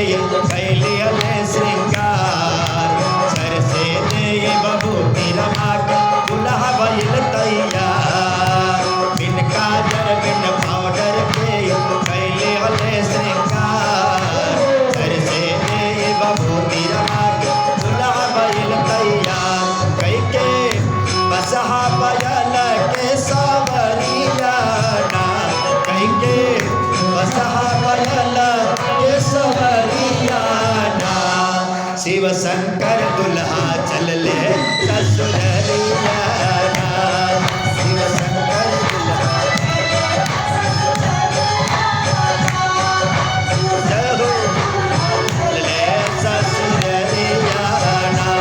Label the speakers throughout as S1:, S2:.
S1: कैली हले श्रृंगार सर से दे बबूती रमा के दुल्हा भइल तैयार बिन काजर बिन पाउडर के कैली हले श्रृंगार सर से दे बबूती रमा के दुल्हा भइल तैयार कई के बसहा बयल के सवरिया ना कई के बसहा बयल के सवरिया ना शिव शंकर दुल्हा चल ले ससुररिया ना शिव शंकर दुल्हा चल ले ससुररिया ना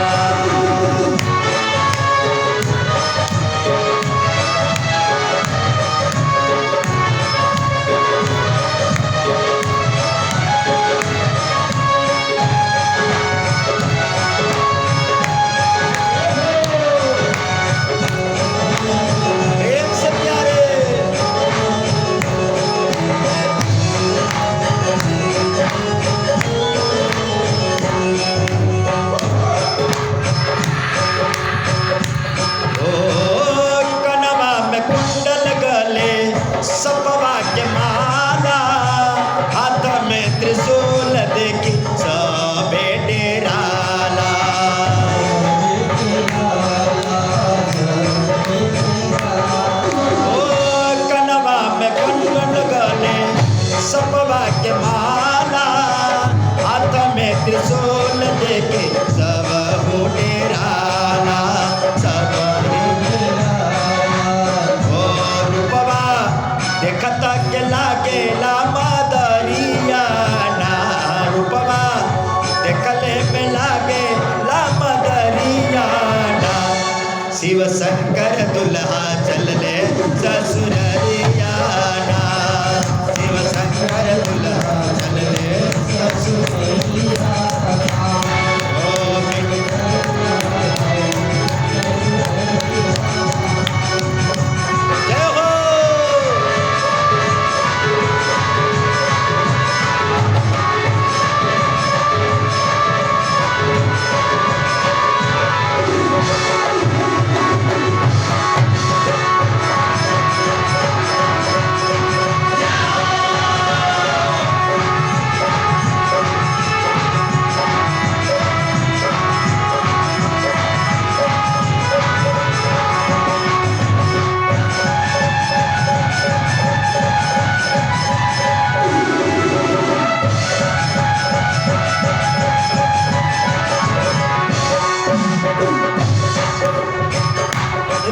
S1: सपवा के माला हाथ में त्रिशूल देखी सबे डेराला ओ कनवा में कुंडल गले सपवा के माला हाथ में त्रिशूल देखी सब हो डेराला सब देखता के लागे ला मदरिया ना रूपवा देखले में लागे ला मदरिया ना शिव शंकर दुल्हा चल ले ससुररिया ना शिव शंकर दुल्हा चल ले ससुररिया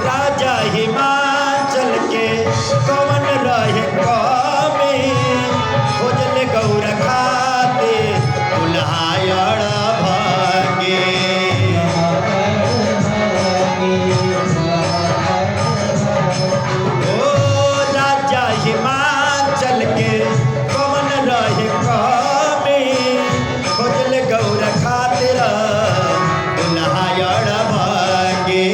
S1: राजा हिमाचल के कवन रहे कमी खोजल गौर खाते दुल्हायण भागे ओ राजा हिमाचल के कवन रहे कमी खोजल गौर खातिर दुल्हायण भागे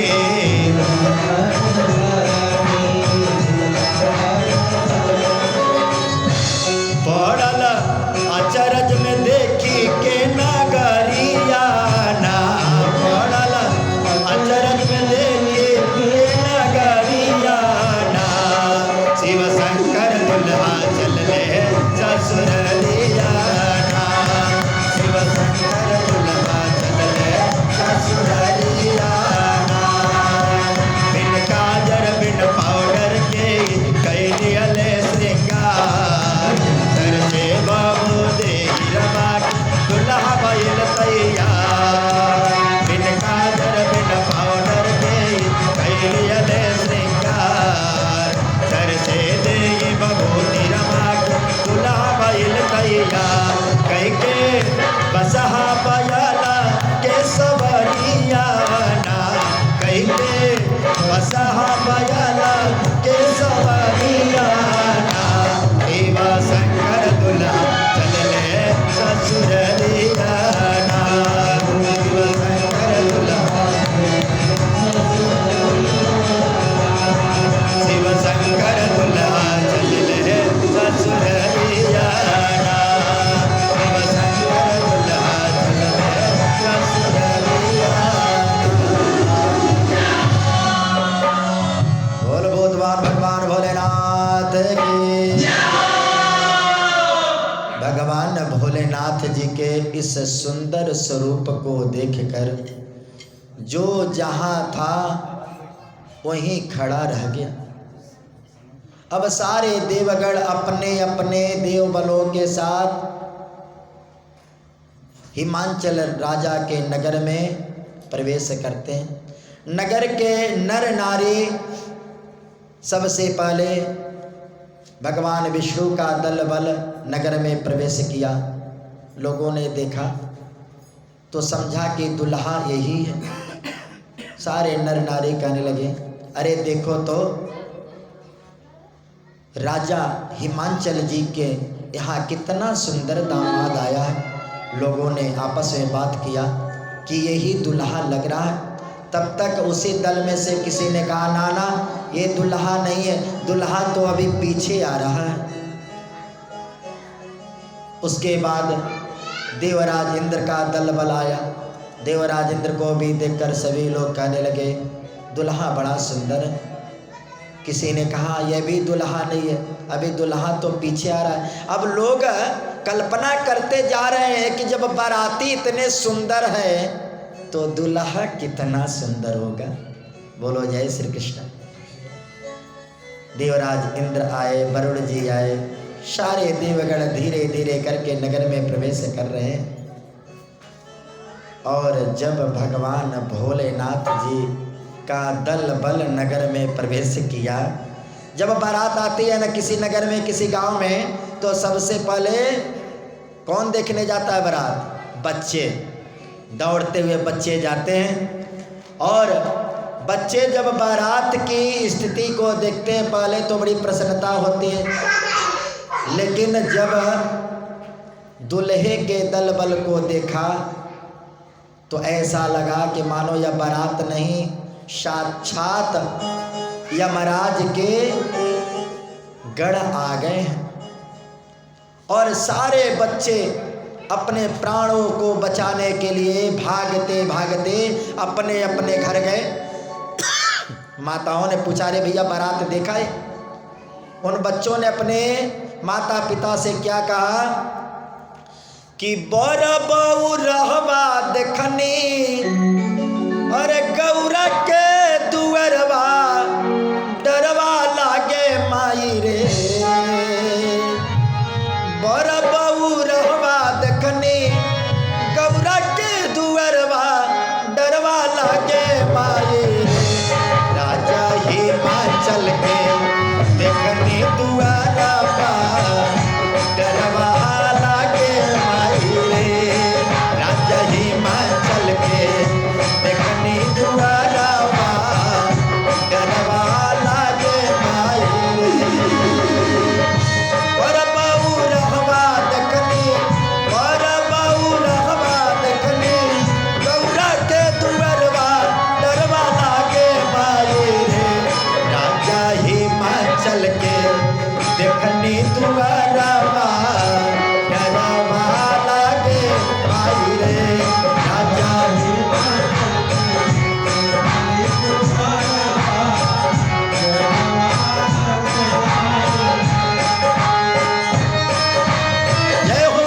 S1: पड़ल अचरज में देखी के नगरिया ना पड़ल अचरज में देखी के नगरिया ना शिव शंकर दुल्हा चल ले ससुररिया ना शिव शंकर दुल्हा चल ले ससुररिया ना बिन काजर बिन पाउडर के कैली हले श्रृंगार सर से बाबू दे रमा दुल्हा भइल तैयार बिन काजर बिन पाउडर के कैली हले श्रृंगार सर से दे बबूती रमा दुल्हा भइल तैयार कई के बसहा बयाला के सवरिया ना कई के बसहा बयाला के सवरिया ना शिव शंकर दुल्हा चल ले ससुररिया ना। जी के इस सुंदर स्वरूप को देखकर जो जहाँ था वहीं खड़ा रह गया। अब सारे देवगण अपने अपने देवबलों के साथ हिमांचल राजा के नगर में प्रवेश करते हैं। नगर के नर नारी सबसे पहले भगवान विष्णु का दल बल नगर में प्रवेश किया। लोगों ने देखा तो समझा कि दुल्हा यही है। सारे नर नारी कहने लगे, अरे देखो तो राजा हिमांचल जी के यहाँ कितना सुंदर दामाद आया है। लोगों ने आपस में बात किया कि यही दुल्हा लग रहा है। तब तक उसी दल में से किसी ने कहा, नाना ये दुल्हा नहीं है, दुल्हा तो अभी पीछे आ रहा है। उसके बाद देवराज इंद्र का दल बल आया। देवराज इंद्र को भी देखकर सभी लोग कहने लगे, दुल्हा बड़ा सुंदर है। किसी ने कहा यह भी दुल्हा नहीं है, अभी दुल्हा तो पीछे आ रहा है। अब लोग कल्पना करते जा रहे हैं कि जब बाराती इतने सुंदर है तो दुल्हा कितना सुंदर होगा। बोलो जय श्री कृष्ण। देवराज इंद्र आए, वरुण जी आए, सारे देवगण धीरे धीरे करके नगर में प्रवेश कर रहे हैं। और जब भगवान भोलेनाथ जी का दल बल नगर में प्रवेश किया, जब बारात आती है ना किसी नगर में किसी गांव में, तो सबसे पहले कौन देखने जाता है बारात? बच्चे, दौड़ते हुए बच्चे जाते हैं। और बच्चे जब बारात की स्थिति को देखते हैं पहले तो बड़ी प्रसन्नता होती है, लेकिन जब दुल्हे के दल बल को देखा तो ऐसा लगा कि मानो यह बारात नहीं, साक्षात यमराज के गढ़ आ गए हैं। और सारे बच्चे अपने प्राणों को बचाने के लिए भागते भागते अपने अपने घर गए। माताओं ने पूछा, रे भैया बारात देखा है? उन बच्चों ने अपने माता पिता से क्या कहा कि बर बऊ रहबा देखनी, अरे गौरा के दुअरवा डरवा लागे माई रे। बर बऊ रहबा देखनी, गौरा के दुअरवा डरवा लागे माई रे। राजा हिमाचल के देखनी दुअरवा डरवा लागे माई रे। राजा हिमाचल के देखनी दुअरवा डरवा लागे माई रे। पर बऊ रहबा देखनी, पर बऊ रहबा देखनी, गौरा के दुअरवा डरवा लागे माई रे। राजा हिमाचल के देखनी दुअरवा डरवा लागे माई रे। राजा जय हो।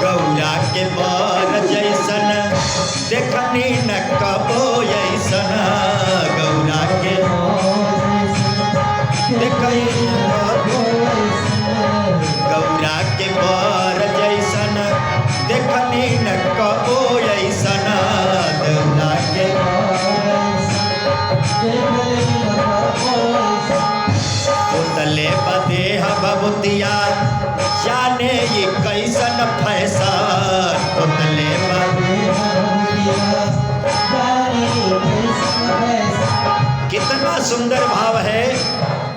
S1: गौरा के बर जैसन देखनी न कबो ऐसन। गौरा के देखनी गौरा के बर जैसन देखनी न कबो ऐसन। गौरा के उतले बदे बबुतिया जाने ये कैसन फैशन। उतले कितना सुंदर भाव है।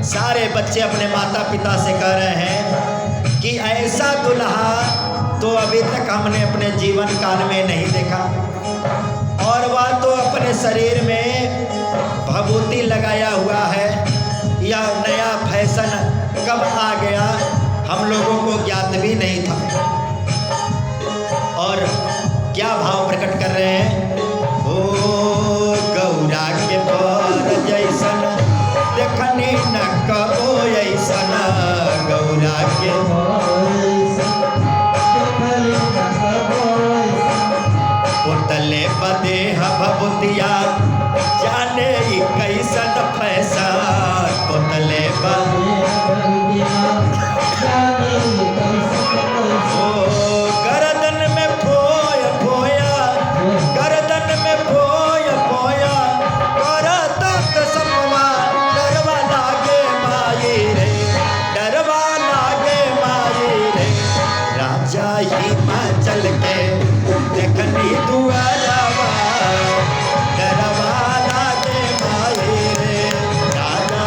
S1: सारे बच्चे अपने माता पिता से कह रहे हैं कि ऐसा दुल्हा तो अभी तक हमने अपने जीवन काल में नहीं देखा। और वह तो अपने शरीर में भभूति लगाया हुआ है। यह नया फैशन कब आ गया नहीं था। और क्या भाव प्रकट कर रहे हैं? ओ गौरा के पर जैसन देखनी न कबो ऐसन, गौरा के पुतले बदे भभूतिया जाने कैसन फैसन, पुतले गर्दन में फोया फोया, गर्दन में फोया फोया, करत सपवा डरवा लागे माई रे, डरवा लागे माई रे। राजा हिमाचल के देखनी दुआरवा, डरवा लागे माई रे, राजा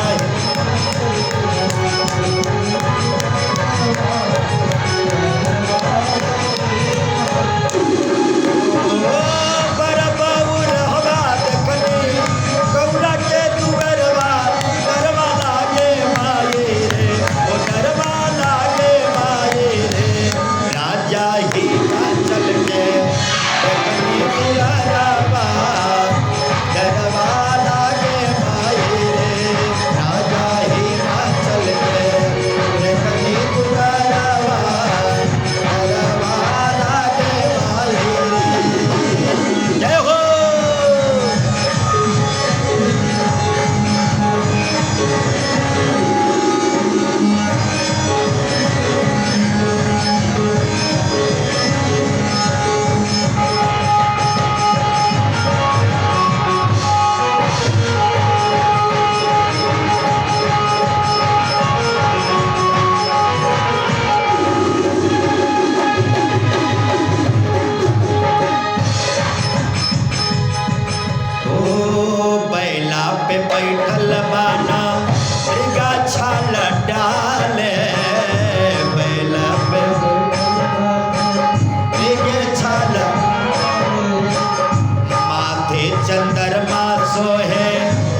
S1: चंद्रमा सोहे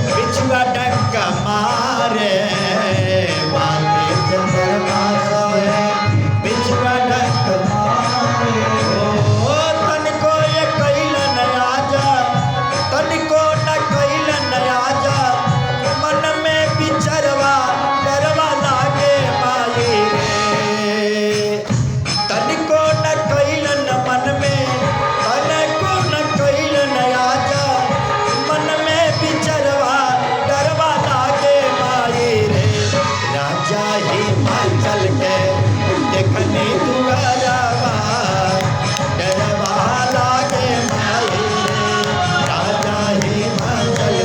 S1: बिछुआ डंका मारे, माथे चंद्रमा सोहे बिछुआ डंका मारे। ओ तनिको ये कैलन आजा, तनिको न कैलन आजा, मन में बिचरवा डरवा लागे माई रे। तनिको न कैलन मन में, तनिको न कैलन आजा, मन में बिचरवा डरवा लागे माई रे। राजा हिमाचल के देखनी दुआरवा, डरवा लागे माई रे, राजा हिमाचल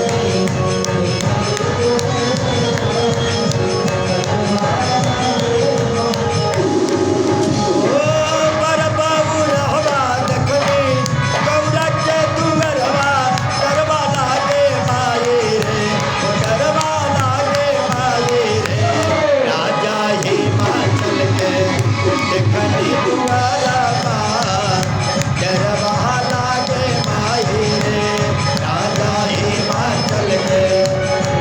S1: ओ बरबाऊ रहवा देखनी गौरा के दुआरवा, डरवा लागे माई रे, डरवा लागे माई रे। राजा हिमाचल के देखनी दुआरवा, डरवा लागे माई रे, राजा हिमाचल के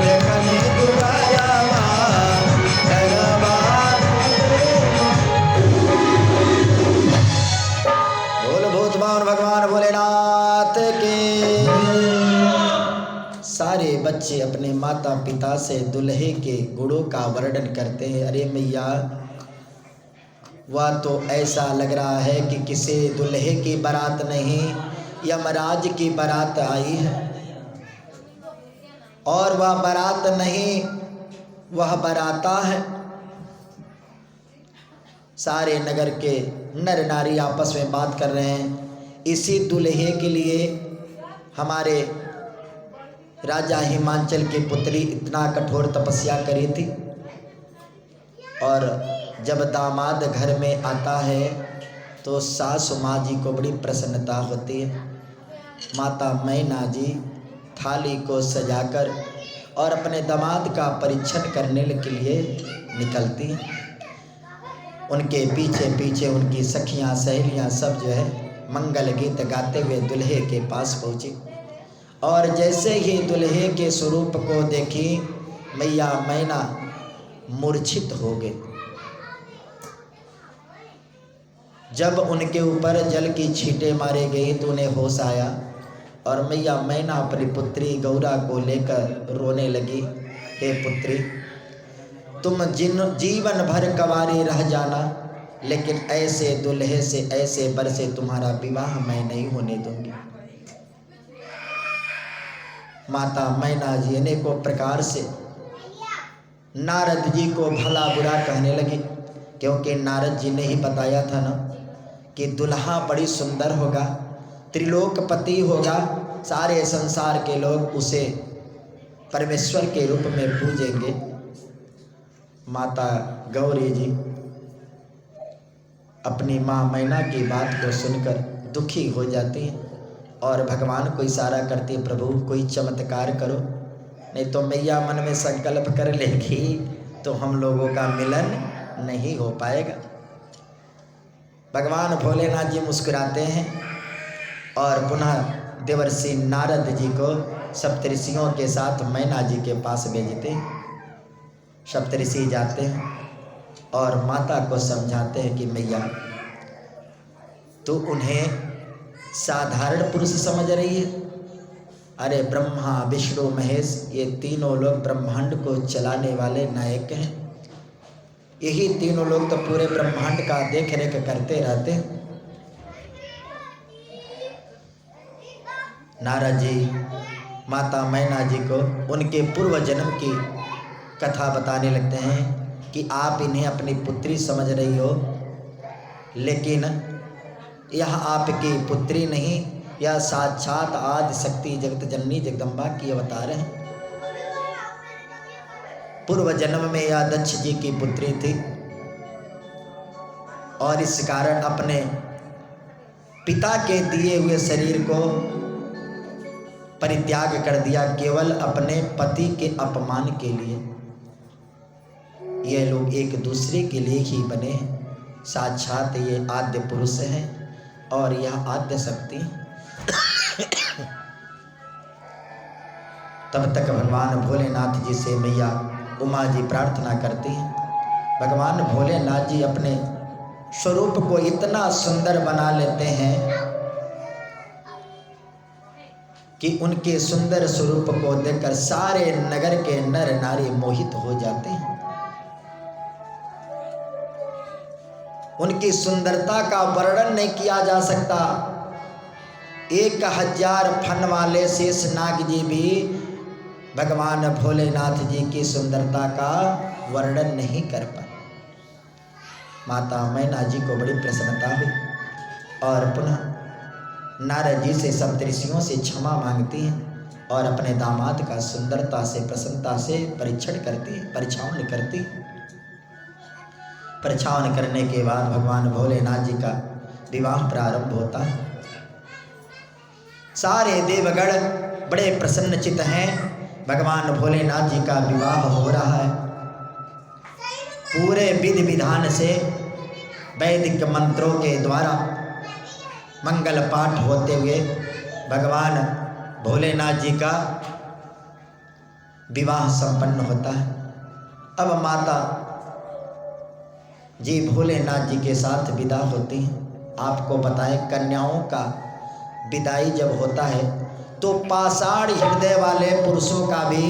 S1: देखनी दुआरवा, डरवा। बोल भूत बावन भगवान भोलेनाथ के। सारे बच्चे अपने माता पिता से दुल्हे के गुणों का वर्णन करते हैं। अरे मैया, वह तो ऐसा लग रहा है कि किसी दुल्हे की बारात नहीं, यमराज की बारात आई है। और वह बारात नहीं, वह बाराता है। सारे नगर के नर नारी आपस में बात कर रहे हैं। इसी दुल्हे के लिए हमारे राजा हिमाचल की पुत्री इतना कठोर तपस्या करी थी। और जब दामाद घर में आता है तो सासु माँ जी को बड़ी प्रसन्नता होती है। माता मैना जी थाली को सजाकर और अपने दामाद का परीक्षण करने के लिए निकलती हैं। उनके पीछे पीछे उनकी सखियां सहेलियां सब जो है मंगल गीत गाते हुए दुल्हे के पास पहुँची। और जैसे ही दुल्हे के स्वरूप को देखी मैया मैना मूर्छित हो गए। जब उनके ऊपर जल की छींटे मारे गई तो उन्हें होश आया और मैया मैना अपनी पुत्री गौरा को लेकर रोने लगी। हे पुत्री, तुम जीवन भर कंवारी रह जाना, लेकिन ऐसे दुल्हे से, ऐसे बर से तुम्हारा विवाह मैं नहीं होने दूंगी। माता मैना जी अनेकों प्रकार से नारद जी को भला बुरा कहने लगी, क्योंकि नारद जी ने ही बताया था ना कि दुल्हा बड़ी सुंदर होगा, त्रिलोकपति होगा, सारे संसार के लोग उसे परमेश्वर के रूप में पूजेंगे। माता गौरी जी अपनी माँ मैना की बात को सुनकर दुखी हो जाती हैं और भगवान को इशारा करती है, प्रभु कोई चमत्कार करो, नहीं तो मैया मन में संकल्प कर लेगी तो हम लोगों का मिलन नहीं हो पाएगा। भगवान भोलेनाथ जी मुस्कुराते हैं और पुनः देवर्षि नारद जी को सप्तऋषियों के साथ मैना जी के पास भेजते हैं। सप्तऋषि जाते हैं और माता को समझाते हैं कि मैया तो उन्हें साधारण पुरुष समझ रही है। अरे ब्रह्मा विष्णु महेश ये तीनों लोग ब्रह्मांड को चलाने वाले नायक हैं। यही तीनों लोग तो पूरे ब्रह्मांड का देख रेख करते रहते हैं। नारद जी माता मैना जी को उनके पूर्व जन्म की कथा बताने लगते हैं कि आप इन्हें अपनी पुत्री समझ रही हो, लेकिन यह आपकी पुत्री नहीं, यह साक्षात आदि शक्ति जगत जननी जगदम्बा की अवतार है। पूर्व जन्म में यह दक्ष जी की पुत्री थी और इस कारण अपने पिता के दिए हुए शरीर को परित्याग कर दिया केवल अपने पति के अपमान के लिए। ये लोग एक दूसरे के लिए ही बने हैं। साक्षात ये आद्य पुरुष हैं और यह आद्य शक्ति। तब तक भगवान भोलेनाथ जी से मैया उमा जी प्रार्थना करती हैं। भगवान भोलेनाथ जी अपने स्वरूप को इतना सुंदर बना लेते हैं कि उनके सुंदर स्वरूप को देखकर सारे नगर के नर नारी मोहित हो जाते हैं। उनकी सुंदरता का वर्णन नहीं किया जा सकता। 1000 फन वाले शेष नाग जी भी भगवान भोलेनाथ जी की सुंदरता का वर्णन नहीं कर पाए। माता मैना जी को बड़ी प्रसन्नता हुई और पुनः नारद जी से सप्तऋषियों से क्षमा मांगती हैं और अपने दामाद का सुंदरता से प्रसन्नता से परीक्षण करती है, परीक्षावन करती है। परीक्षावन करने के बाद भगवान भोलेनाथ जी का विवाह प्रारंभ होता है। सारे देवगण बड़े प्रसन्नचित्त हैं। भगवान भोलेनाथ जी का विवाह हो रहा है। पूरे विधि विधान से वैदिक मंत्रों के द्वारा मंगल पाठ होते हुए भगवान भोलेनाथ जी का विवाह संपन्न होता है। अब माता जी भोलेनाथ जी के साथ विदा होती हैं। आपको बताएं, कन्याओं का विदाई जब होता है तो पाषाण हृदय वाले पुरुषों का भी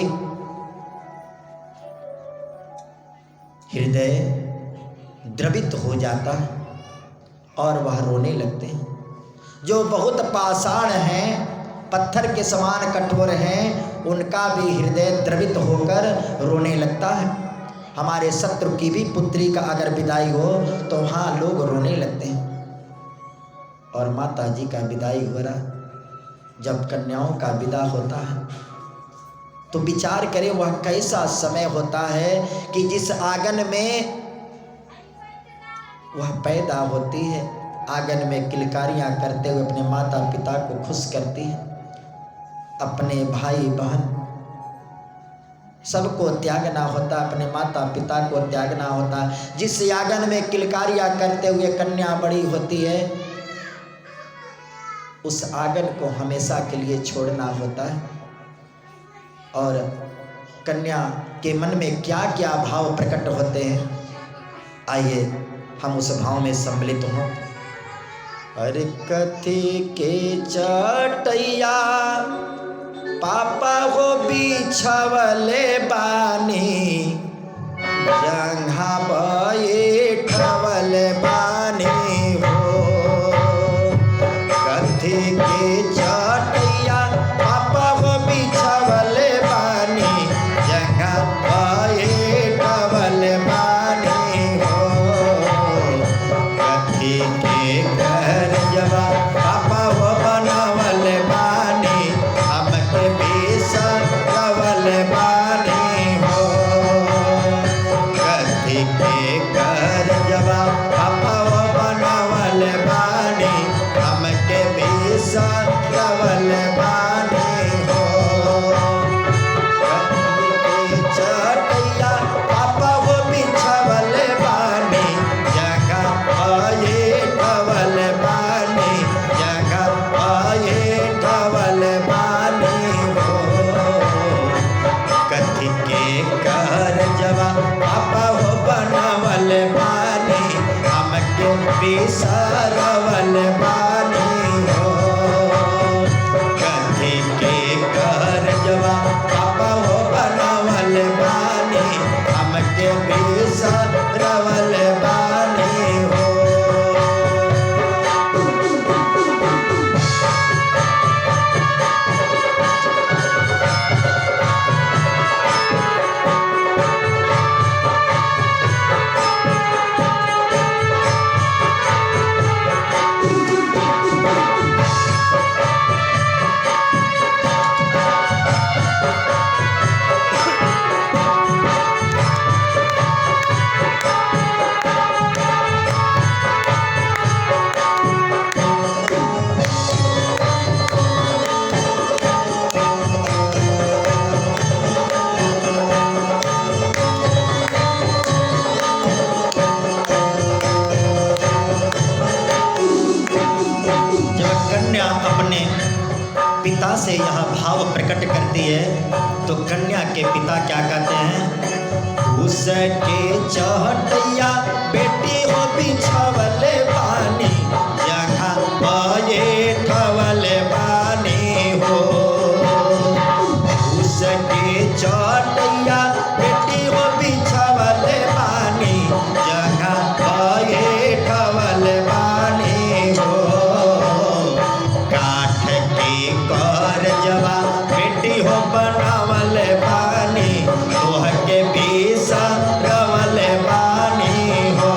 S1: हृदय द्रवित हो जाता है और वह रोने लगते हैं। जो बहुत पाषाण हैं, पत्थर के समान कठोर हैं, उनका भी हृदय द्रवित होकर रोने लगता है। हमारे शत्रु की भी पुत्री का अगर विदाई हो तो वहाँ लोग रोने लगते हैं। और माता जी का विदाई हो रहा, जब कन्याओं का विदा होता है तो विचार करें वह कैसा समय होता है कि जिस आंगन में वह पैदा होती है, आंगन में किलकारियां करते हुए अपने माता पिता को खुश करती है, अपने भाई बहन सबको त्यागना होता, अपने माता पिता को त्यागना होता। जिस आंगन में किलकारियां करते हुए कन्या बड़ी होती है, उस आंगन को हमेशा के लिए छोड़ना होता है। और कन्या के मन में क्या क्या भाव प्रकट होते हैं, आइए हम उस भाव में सम्मिलित हों अरे कथी के चटैया पापा हो बिछवले बानी, जंघा बैठवल बानी हो। कथी के चटैया पापा हो बिछवल बानी, जंघा बैठवल बानी हो। कथी के घर जवा पापा हो बनवल बानी, हमके बिसरवल बानी हो। कथी के घर जवा पापा हो बनवल बानी, हमके बिसरवल बानी हो। कथी के चटैया पापा हो बिछवल बानी, जगह बैठवल बानी, जगह बैठवल बानी हो। कथी के घर जवा पापा हो बनवल बानी, हमके बिसरवल बानी हो। कथी के घर जवा पापा हो बनवल बानी, हमके बिसरवल बानी हो। जब कन्या अपने पिता से यह भाव प्रकट करती है तो कन्या के पिता क्या कहते हैं? उसके चहटैया बेटी हो बिछवल बानी, जगह बैठवल बानी हो। उसके चहटैया बेटी हो बिछवल बानी, जगह बैठवल बानी हो। काठ के कर जवा बेटी हो बनावल बानी, तोह के बिसरवल बानी हो।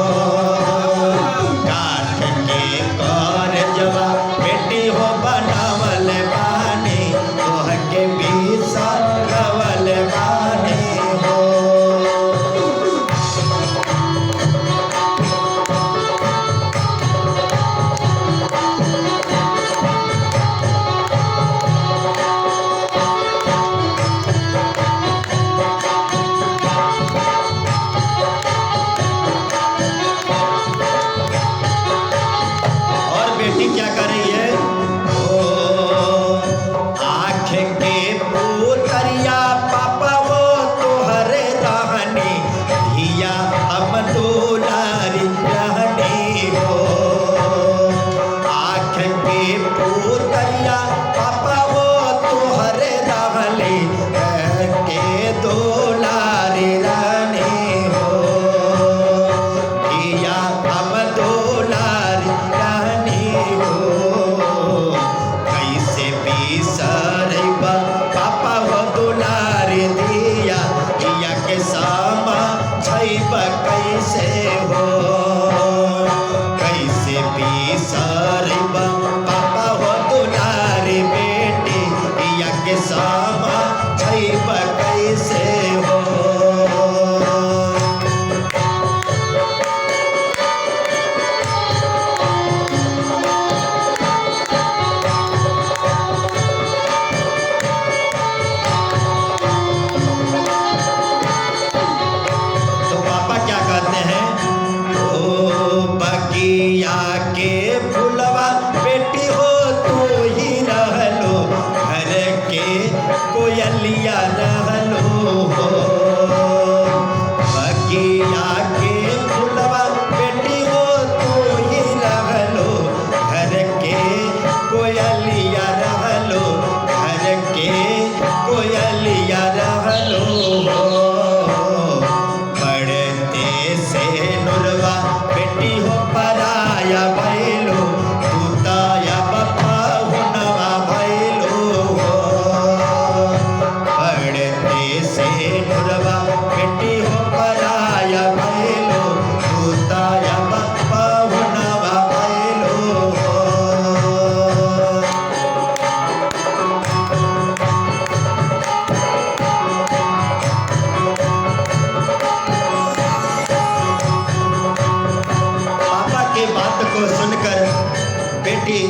S1: बेटी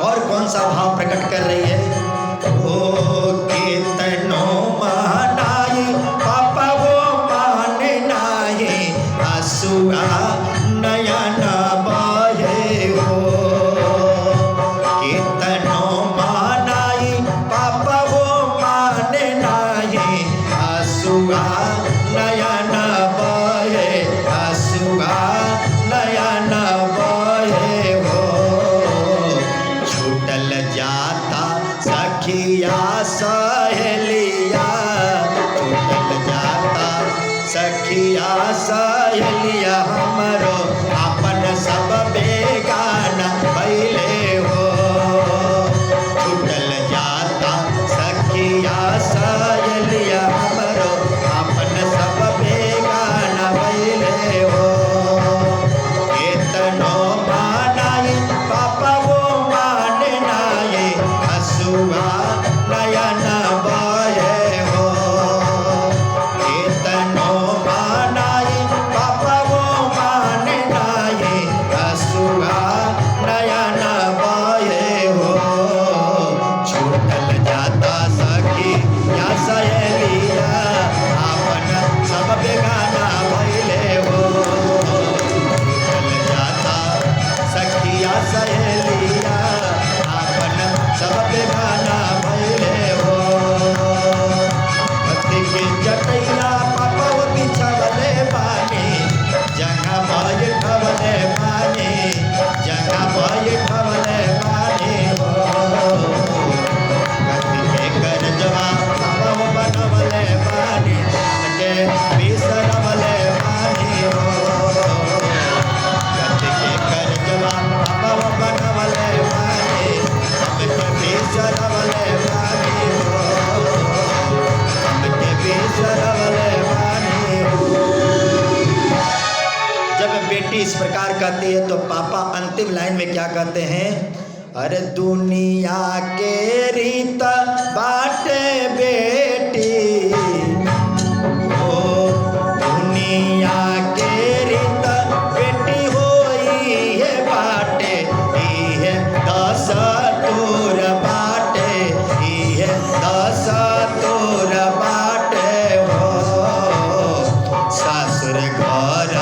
S1: और कौन सा भाव प्रकट कर रही है? ओ केतनो मनाई पापा वो माने नाये, आंसुआ नयन बहे हो। केतनो मनाई पापा वो माने नाये, आंसुआ नयन बहे, आंसुआ नयन बहे हो। छूटल जाता सखिया सहेलिया, छूटल जाता सखिया सहेलिया, हमरो अपन सब बेगाना भइले हो। छूटल जाता सखिया सहेलिया, हमरो अपन सब बेगाना भइले हो। केतनो मानाई पापा वो माने नाये, आंसुआ नयन बहे हो। केतनो मानाई पापा वो माने नाये, आंसुआ नयन बहे हो। छूटल जाता सखिया सहेलिया, अपन सब बेगाना भइले हो। छूटल जाता सखिया सहेलिया, अपन सब बेगाना भइले हो। पति के जटैया पापा वो बिछवले बानी, जगह बैठवले बानी, जगह बैठवले बानी हो। पति के करजवा पापा वो बनवले बानी, के बिसरवले बानी हो। पति के करजवा पापा वो बनवले बानी, हमके बिसरवले बानी हो। हमके बिसरवले बानी हो। जब बेटी इस प्रकार कहती है तो पापा अंतिम लाइन में क्या कहते हैं? अरे दुनिया के रीत बाटे बेटी, ओ दुनिया के रीत बेटी होई है बाटे, इहे दस तोर बाटे, इहे दस तोर बाटे हो। सासुर घर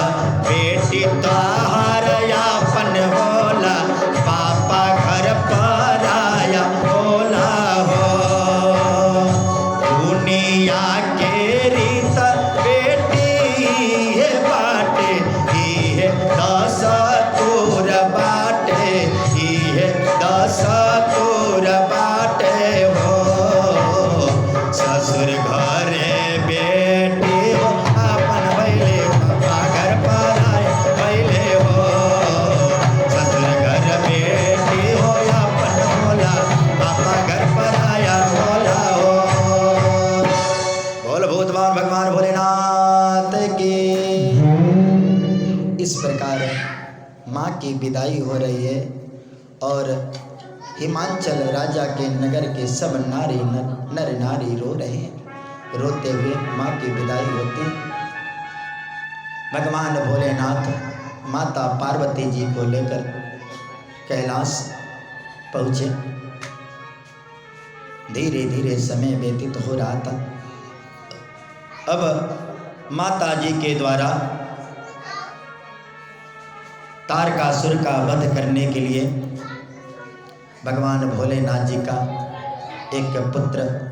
S1: बेटी तोहार यापन होला, पापा घर पराया होला हो। दुनिया के रीत बेटी है बाटे, इहे दस तोर बाटे, इहे दस तोर बाटे हो। ससुर घरे बेटी हो अपन भइले, पापा घर पराया भइले हो। ससुर घर बेटी हो अपन होला, पापा घर पराया होला हो। बोल भूतवान भगवान भोलेनाथ की। इस प्रकार माँ की विदाई हो रही है और हिमाचल राजा के नगर के सब नर नारी रो रहे हैं। रोते हुए माँ की विदाई होती, भगवान भोलेनाथ माता पार्वती जी को लेकर कैलाश पहुँचे। धीरे धीरे समय व्यतीत हो रहा था। अब माता जी के द्वारा तारकासुर का वध करने के लिए भगवान भोलेनाथ जी का एक पुत्र